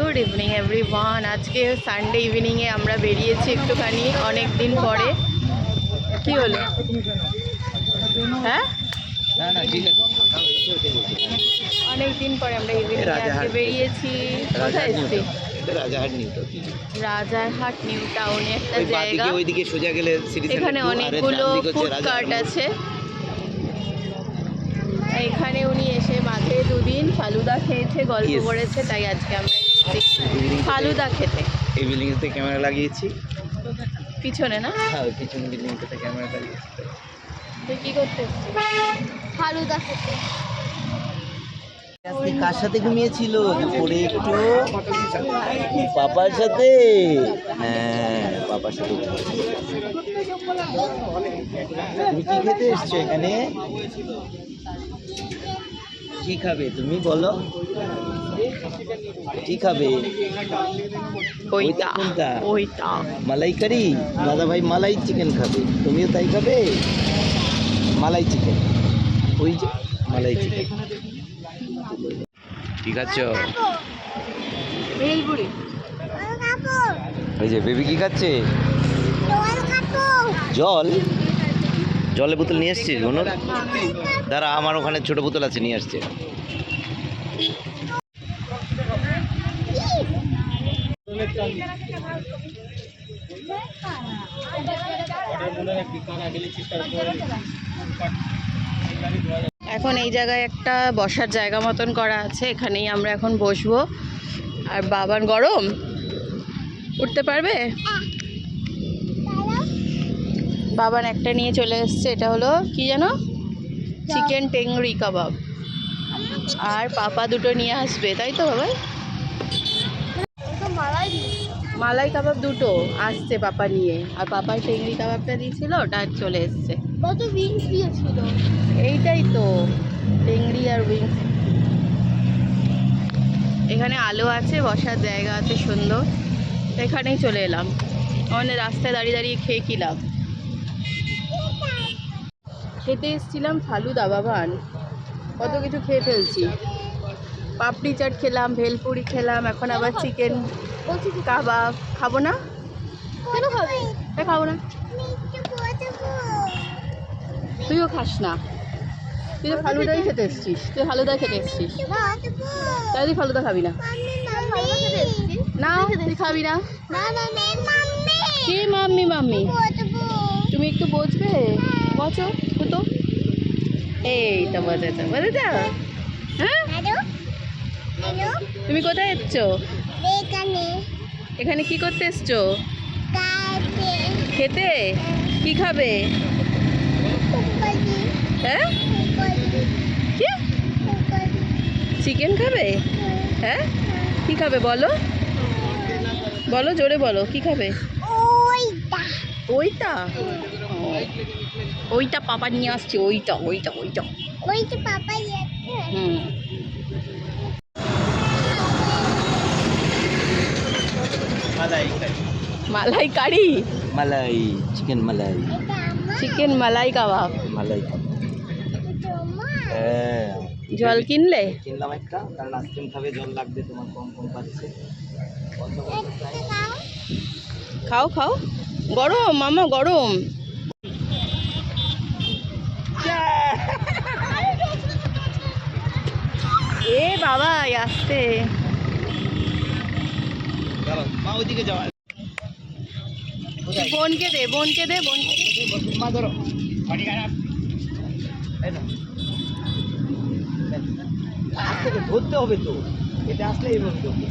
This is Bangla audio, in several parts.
Good evening everyone. আজকে সানডে ইভিনিংয়ে আমরা বেরিয়েছি একটুখানি অনেক দিন পরে। কি হলো? হ্যাঁ, অনেক দিন পরে আমরা ইভিনিংয়ে আজকে বেরিয়েছি। কোথায় এসেছি? রাজারহাট নিউ টাউনে একটা জায়গা, ওইদিকে সোজা গেলে এখানে অনেকগুলো ফুড কার্ট আছে। এখানে উনি এসে মাঝে দুদিন ফালুদা খেয়েছে, গল্প করেছে, তাই আজকে আমরা ফালুদা খেতে এই বিল্ডিংতে ক্যামেরা লাগিয়েছি। পিছনে না? হ্যাঁ, পিছনে বিল্ডিংটাতে ক্যামেরা লাগিয়েছি। তুই কি করতে এসেছিস? ফালুদা খেতে। আজকে কার সাথে ঘুমিয়েছিল? পরে একটু পাপার সাথে। হ্যাঁ, পাপার সাথে ঘুমিয়েছিল। তুমি কি খেতে এসছো এখানে? কি খাবে তুমি বলো? কি খাবে? ওইটা কোনটা? ওইটা মালাইকারি। দাদা ভাই মালাই চিকেন খাবে, তুমিও তাই খাবে? মালাই চিকেন, ওই যে মালাই চিকেন। কি খাচ্ছ? ভেলপুরি। ওই যে বেবি কি খাচ্ছে? জল। জলের বোতল নিয়ে এসছিস বনুর? দাঁড়া, আমার ওখানে ছোট বোতল আছে, নিয়ে আসছে। এখন এই জায়গায় একটা বসার জায়গা মতন করা আছে, এখানেই আমরা এখন বসবো। আর বাবার গরম, উঠতে পারবে? বাবান একটা নিয়ে চলে এসছে, এটা হলো কি জানো? চিকেন টেংরি কাবাব। আর পাপা দুটো নিয়ে আসবে, তাই তো বাবা? মালাই কাবাব দুটো আসছে পাপা নিয়ে, আর পাপার টেংরি কাবাবটা দিয়েছিল, ওটা চলে এসছে। কত উইংস দিয়েছিল? এইটাই তো, টেংরি আর উইংস। এখানে আলো আছে, বসার জায়গা আছে সুন্দর, এখানেই চলে এলাম। আমাদের রাস্তায় দাঁড়িয়ে দাঁড়িয়ে খেয়ে কি লাভ? খেতে এসেছিলাম ফালুদা বাবান, কত কিছু খেয়ে ফেলছি। পাপড়ি চাট খেলাম, ভেলপুরি খেলাম, এখন আবার চিকেন কাবাব। খাবো না? কেন খাবে? খাবো না। তুইও খাস না? তুই তো ফালুদাই খেতে এসছিস, তুই ফালুদা খেতে এসছিস, তাই তুই ফালুদা খাবি না? না, তুই খাবি না। কে মাম্মি? মাম্মি তুমি একটু বসবে, বসো তো। এইটা বোঝাতে বোঝাতে। হ্যাঁ, তুমি কোথায় এসছো? এখানে কি করতে এসছো? খেতে। কি খাবে? হ্যাঁ, কি চিকেন খাবে? হ্যাঁ, কি খাবে বলো? বলো, জোরে বলো, কি খাবে? ওইটা ওইটা পাপা নিয়ে আসছে, ওইটা ওইটা ওইটা ওইটা পাপা। হুম, মালাই কারি, মালাই চিকেন, মালাই চিকেন মালাই কাবাব, মালাই। হ্যাঁ, জল কিনলে? কিনলাম একটা, কারণ আইসক্রিম খাবে, জল লাগবে তোমার, কম কম পাচ্ছে। খাও খাও, গরম মামা, গরম। এ বাবা আসতে। ওইদিকে যাওয়া। বোনকে দে, বোনকে দে, বোনকে মা ধরো, ধরতে হবে তো, এটা আসলে এই বলতে হবে।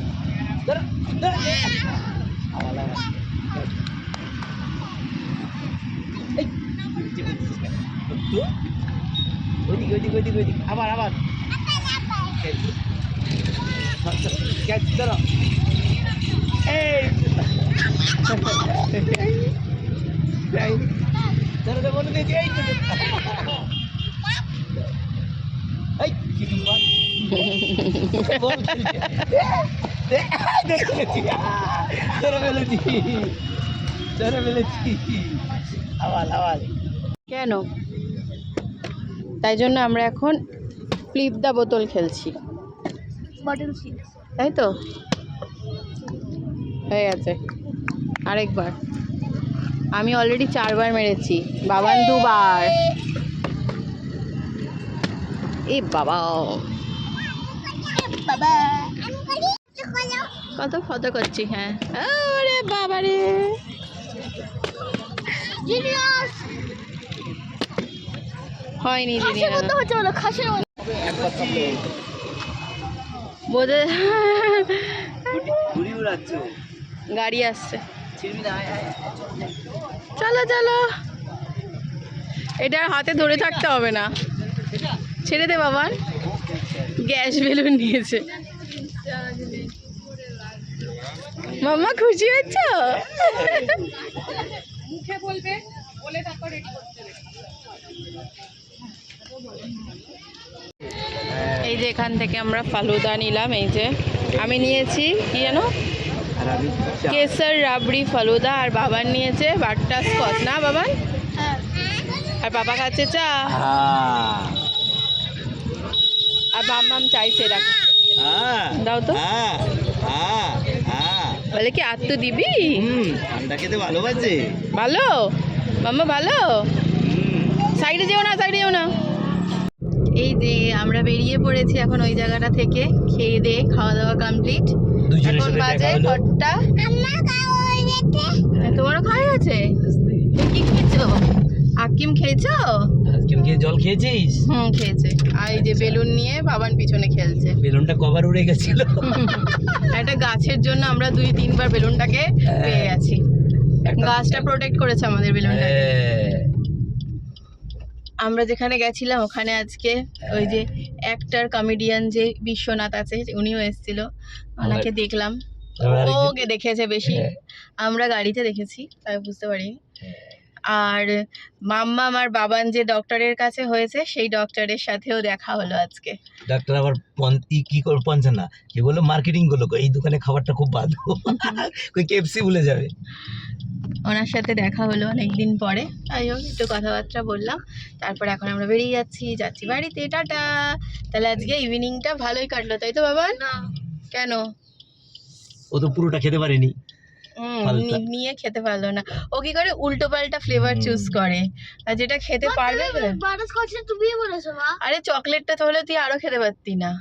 ওইদিকে ওইদিকে ওইদিকে ওইদিকে, আবার আবার ধরো। এই ধরো বলে দিয়েছি। এই কেন? তাই জন্য আমরা এখন ফ্লিপ দা বোতল খেলছি, তাই তো? হয়ে গেছে। আরেকবার। আমি অলরেডি 4 বার মেরেছি, বাবান 2 বার। এ বাবা, কত ফত করছি। হ্যাঁ, আরে বাবা রে, হয়নি বোধে গাড়ি আসছে। চলো চলো, এটা হাতে ধরে থাকতে হবে না, ছেড়ে দে বাবা। গ্যাস বেলুন নিয়েছে। মাম্মা খুশি হচ্ছ? মুখে বলবে, বলে তারপর রেডি করতে হবে। এই যে এখান থেকে আমরা ফালুদা নিলাম। এই যে আমি নিয়েছি কি জানো, কেসার রাবড়ি ফালুদা, আর বাবান নিয়েছে বাট্টা স্কচ। না বাবান? আর বাবা খাচ্ছে চা, আর মাম্মাম চাইছে রাখে। দাও তো। বলে কি আর তো দিবি? ঠান্ডা খেতে ভালোবাসে। ভালো মাম্মা, ভালো। সাইডে যেও না, সাইডে যেও না। এই যে আমরা বেরিয়ে পড়েছি এখন ওই জায়গাটা থেকে, খেয়ে দিয়ে খাওয়া দাওয়া কমপ্লিট। এখন বাজে 9টা। তোমারও খাওয়া গেছে? কি খেয়েছো? আকিম খেয়েছো? আকিম খেয়ে জল খেয়েছিস? খেয়েছে। আর এই যে বেলুন নিয়ে বাবান পিছনে খেলছে। বেলুনটা কভার উড়ে গেছিল। একটা গাছের জন্য আমরা 2-3 বার বেলুনটাকে পেয়ে গেছি। গাছটা প্রোটেক্ট করেছে আমাদের বেলুনটাকে। আমরা যেখানে গেছিলাম ওখানে আজকে ওই যে অ্যাক্টর কমেডিয়ান যে বিশ্বনাথ আছে উনিও এসেছিল, ওনাকে দেখলাম। ওকে দেখেছে বেশি, আমরা গাড়িতে দেখেছি তাই বুঝতে পারিনি। আর মাম্মা আমার বাবান যে ডক্টরের কাছে হয়েছে সেই ডক্টরের সাথেও দেখা হলো আজকে। ডাক্তার আবার কি করে পৌঁছে না, কি বললো মার্কেটিং গুলো, এই দোকানে খাবারটা খুব ভালো, কই কেএফসি ভুলে যাবে। ওনার সাথে দেখা হলো অনেকদিন পরে, তাই হোক একটু কথাবার্তা বললাম। তারপর এখন আমরা বেরিয়ে যাচ্ছি বাড়িতে। টাটা। তাহলে আজকে ইভিনিংটা ভালোই কাটলো, তাই তো বাবা? কেন? ও তো পুরোটা খেতে পারেনি। নিয়ে খেতে পারলো না। ও কি করে উল্টো পাল্টা ফ্লেভার চুজ করে, আর যেটা খেতে পারবে। আরে চকলেটটা তাহলে তুই আরো খেতে পারতি না?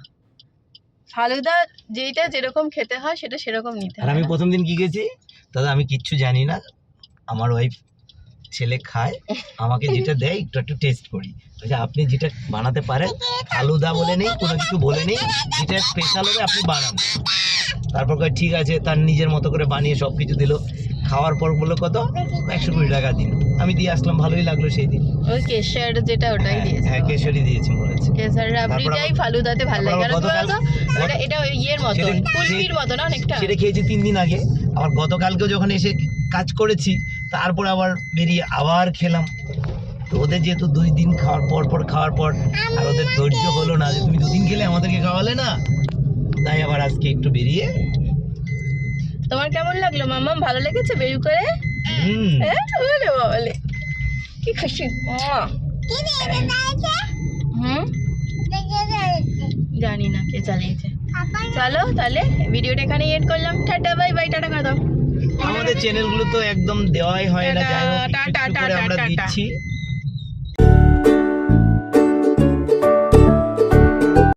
ফালুদা যেটা যেরকম খেতে হয় সেটা সেরকম নিতে হয়। আর আমি প্রথম দিন কি গেছি দাদা, আমি কিচ্ছু জানি না, আমার ওয়াইফ ছেলে খায়, আমাকে যেটা দেয় একটু একটু টেস্ট করি। বলছে আপনি যেটা বানাতে পারেন, ফালুদা বলে নেই, কোনো কিছু বলে নেই, যেটা স্পেশাল হবে আপনি বানান। তারপর কয় ঠিক আছে, তার নিজের মতো করে বানিয়ে সব কিছু দিল। খাওয়ার পর বললো কত, 120 টাকা দিন। আমি দিয়ে আসলাম, ভালোই লাগলো সেই দিন। ওই কেশর যেটা ওটাই দিয়েছে। হ্যাঁ কেশরই দিয়েছি মনে হচ্ছে। কেশর রাবড়িটাই ফালুদাতে ভালো লাগে। এটা ইয়ের মতো, কুলফির মতো না অনেকটা। সেটা খেয়েছি 3 দিন আগে। আবার গতকালকেও যখন এসে কাজ করেছি, তারপর আবার বেরিয়ে আবার খেলাম। তো ওদের যেহেতু 2 দিন খাওয়ার পর আর ওদের ধৈর্য হলো না যে তুমি 2 দিন খেলে আমাদেরকে খাওয়ালে না, তাই আবার আজকে একটু বেরিয়ে। তোমার কেমন লাগলো মাম্মা? ভালো লেগেছে বেরু করে? বলে কি খুশি। জানি না কে চালিয়েছে। চলো তাহলে ভিডিওটা এখানে এন্ড করলাম। Tata bye bye. টাটা করে দাও। আমাদের চ্যানেলগুলো তো একদম দেওয়াই হয় না, যাই হোক একটু করে আমরা দিচ্ছি।